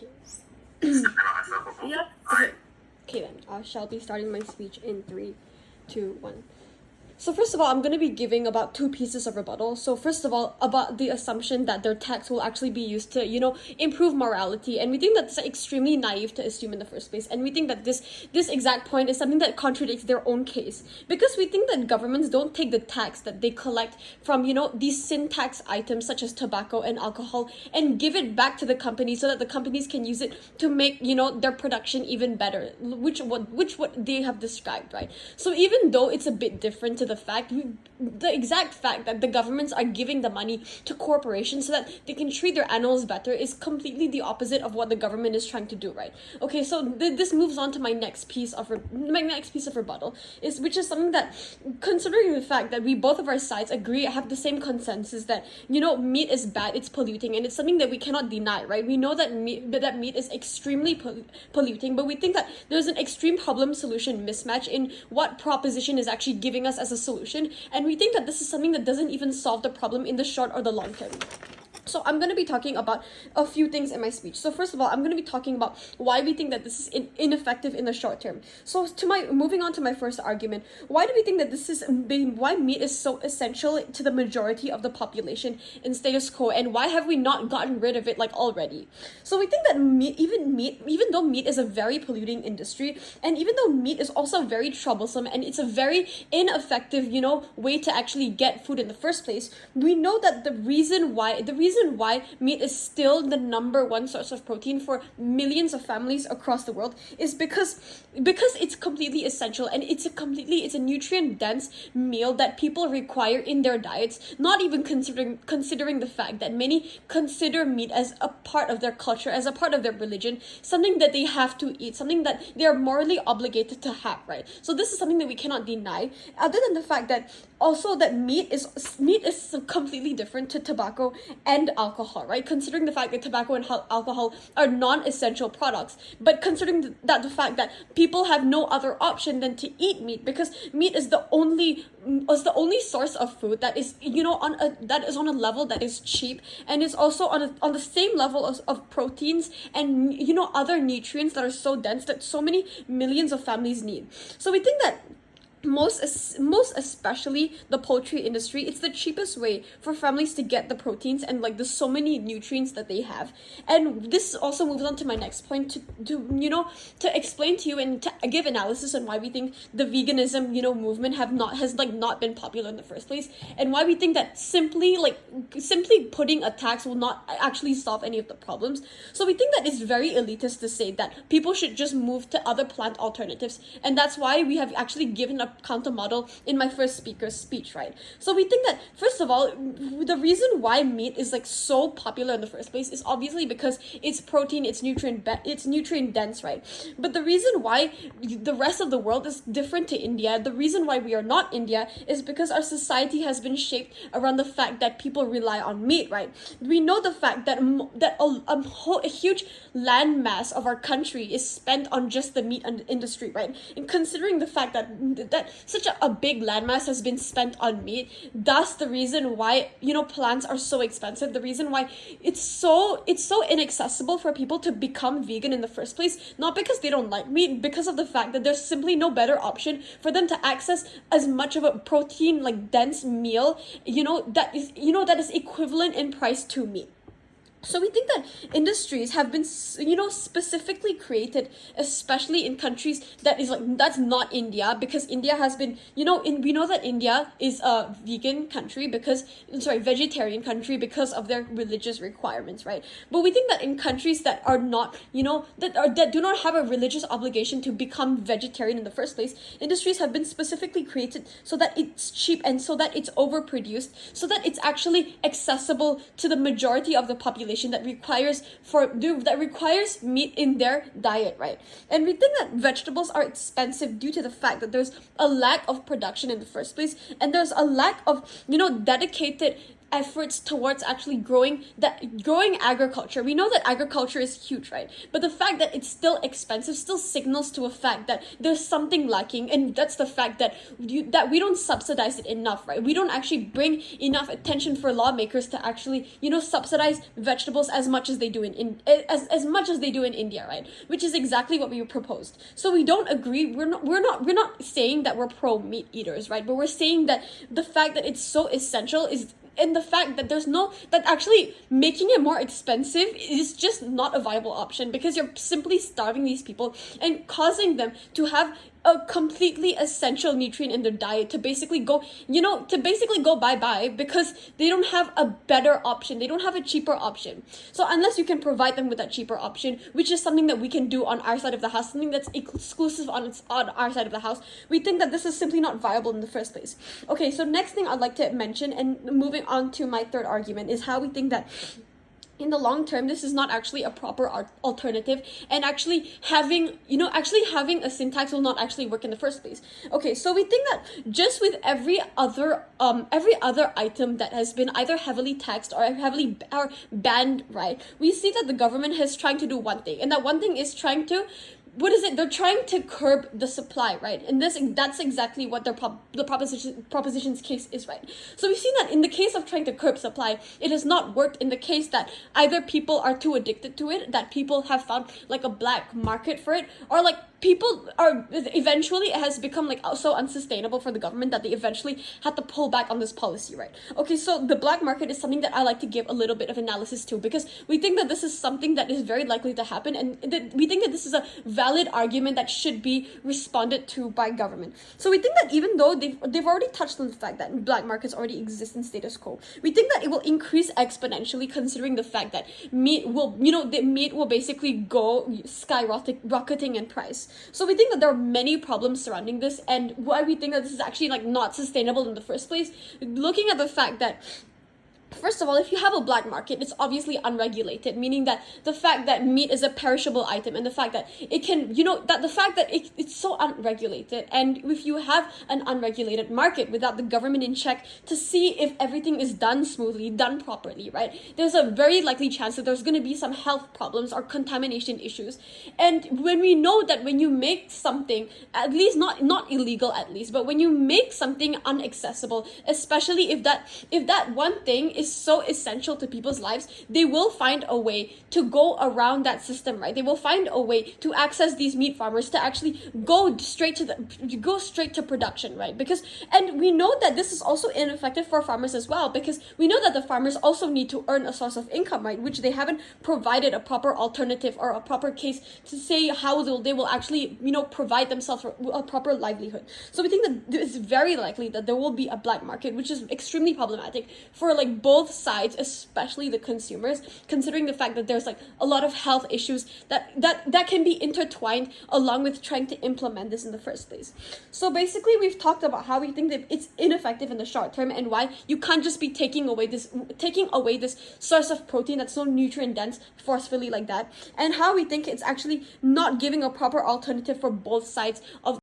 Okay. Yep. Okay then, I shall be starting my speech in 3, 2, 1. So first of all, I'm going to be giving about 2 pieces of rebuttal. So first of all, about the assumption that their tax will actually be used to, improve morality. And we think that's extremely naive to assume in the first place. And we think that this exact point is something that contradicts their own case. Because we think that governments don't take the tax that they collect from, these sin tax items such as tobacco and alcohol and give it back to the companies so that the companies can use it to make, their production even better, which what they have described, right? So even though it's a bit different to the exact fact that the governments are giving the money to corporations so that they can treat their animals better is completely the opposite of what the government is trying to do, right? Okay, so this moves on to my next piece of rebuttal, which is something that, considering the fact that we both of our sides have the same consensus that meat is bad, it's polluting, and it's something that we cannot deny, right? We know that meat is extremely polluting, but we think that there's an extreme problem solution mismatch in what proposition is actually giving us as a solution, and we think that this is something that doesn't even solve the problem in the short or the long term. So I'm going to be talking about a few things in my speech. So first of all, I'm going to be talking about why we think that this is ineffective in the short term. So moving on to my first argument, why do we think that why meat is so essential to the majority of the population in status quo, and why have we not gotten rid of it like already? So we think that even though meat is a very polluting industry, and even though meat is also very troublesome and it's a very ineffective, way to actually get food in the first place, we know that the reason why meat is still the number one source of protein for millions of families across the world is because it's completely essential, and it's a nutrient dense meal that people require in their diets, not even considering the fact that many consider meat as a part of their culture, as a part of their religion, something that they have to eat, something that they are morally obligated to have, right? So this is something that we cannot deny, other than the fact that also that meat is completely different to tobacco and alcohol, right? Considering the fact that tobacco and alcohol are non-essential products, but considering the fact that people have no other option than to eat meat, because meat is the only source of food that is on a level that is cheap, and is also on the same level of proteins and other nutrients that are so dense that so many millions of families need. So we think that most especially the poultry industry, it's the cheapest way for families to get the proteins and like the so many nutrients that they have. And this also moves on to my next point, to explain to you and to give analysis on why we think the veganism movement has not been popular in the first place, and why we think that simply putting a tax will not actually solve any of the problems. So we think that it's very elitist to say that people should just move to other plant alternatives, and that's why we have actually given a counter model in my first speaker's speech, right? So we think that, first of all, the reason why meat is so popular in the first place is obviously because it's protein, it's nutrient dense, right? But the reason why the rest of the world is different to India, the reason why we are not India, is because our society has been shaped around the fact that people rely on meat, right? We know the fact that a huge land mass of our country is spent on just the meat industry, right? And considering the fact that such a big landmass has been spent on meat, thus the reason why plants are so expensive, the reason why it's so inaccessible for people to become vegan in the first place, not because they don't like meat, because of the fact that there's simply no better option for them to access as much of a protein dense meal that is equivalent in price to meat. So we think that industries have been, specifically created, especially in countries that's not India, because India has been, we know that India is a vegetarian country because of their religious requirements, right? But we think that in countries that are not, that do not have a religious obligation to become vegetarian in the first place, industries have been specifically created so that it's cheap and so that it's overproduced, so that it's actually accessible to the majority of the population that requires meat in their diet, right? And we think that vegetables are expensive due to the fact that there's a lack of production in the first place, and there's a lack of dedicated efforts towards actually growing agriculture. We know that agriculture is huge, right? But the fact that it's still expensive still signals to a fact that there's something lacking, and that's the fact that we don't subsidize it enough, right? We don't actually bring enough attention for lawmakers to actually, subsidize vegetables as much as they do as much as they do in India, right? Which is exactly what we proposed. So we don't agree. We're not saying that we're pro meat eaters, right? But we're saying that the fact that it's so essential is, and the fact that that actually making it more expensive is just not a viable option, because you're simply starving these people and causing them to have a completely essential nutrient in their diet to basically go bye-bye, because they don't have a better option. They don't have a cheaper option. So unless you can provide them with that cheaper option, which is something that we can do on our side of the house, something that's exclusive on our side of the house, we think that this is simply not viable in the first place. Okay, so next thing I'd like to mention, and moving on to my third argument, is how we think that in the long term, this is not actually a proper alternative, and actually having a sin tax will not actually work in the first place. Okay, so we think that just with every other item that has been either heavily taxed or banned, right, we see that the government is trying to do one thing, and that one thing is trying to, they're trying to curb the supply, right? And that's exactly what the proposition's case is, right? So we've seen that in the case of trying to curb supply, it has not worked in the case that either people are too addicted to it, that people have found like a black market for it, or like people are eventually, it has become like so unsustainable for the government that they eventually had to pull back on this policy, right? Okay, so the black market is something that I like to give a little bit of analysis to, because we think that this is something that is very likely to happen, and we think that this is a valid argument that should be responded to by government. So we think that even though they've already touched on the fact that black markets already exist in status quo, we think that it will increase exponentially, considering the fact that meat will basically go skyrocketing in price. So we think that there are many problems surrounding this, and why we think that this is actually like not sustainable in the first place. Looking at the fact that, first of all, if you have a black market, it's obviously unregulated, meaning that the fact that meat is a perishable item, and the fact that it can, it's so unregulated, and if you have an unregulated market without the government in check to see if everything is done smoothly, done properly, right, there's a very likely chance that there's going to be some health problems or contamination issues. And when we know that when you make something, at least not illegal at least, but when you make something inaccessible, especially if that one thing is so essential to people's lives, they will find a way to go around that system, right? They will find a way to access these meat farmers to actually go straight to production, right? And we know that this is also ineffective for farmers as well, because we know that the farmers also need to earn a source of income, right? Which they haven't provided a proper alternative or a proper case to say how they will actually, provide themselves a proper livelihood. So we think that it's very likely that there will be a black market, which is extremely problematic for like both sides, especially the consumers, considering the fact that there's like a lot of health issues that can be intertwined along with trying to implement this in the first place. So basically, we've talked about how we think that it's ineffective in the short term, and why you can't just be taking away this source of protein that's so nutrient dense forcefully like that, and how we think it's actually not giving a proper alternative for both sides of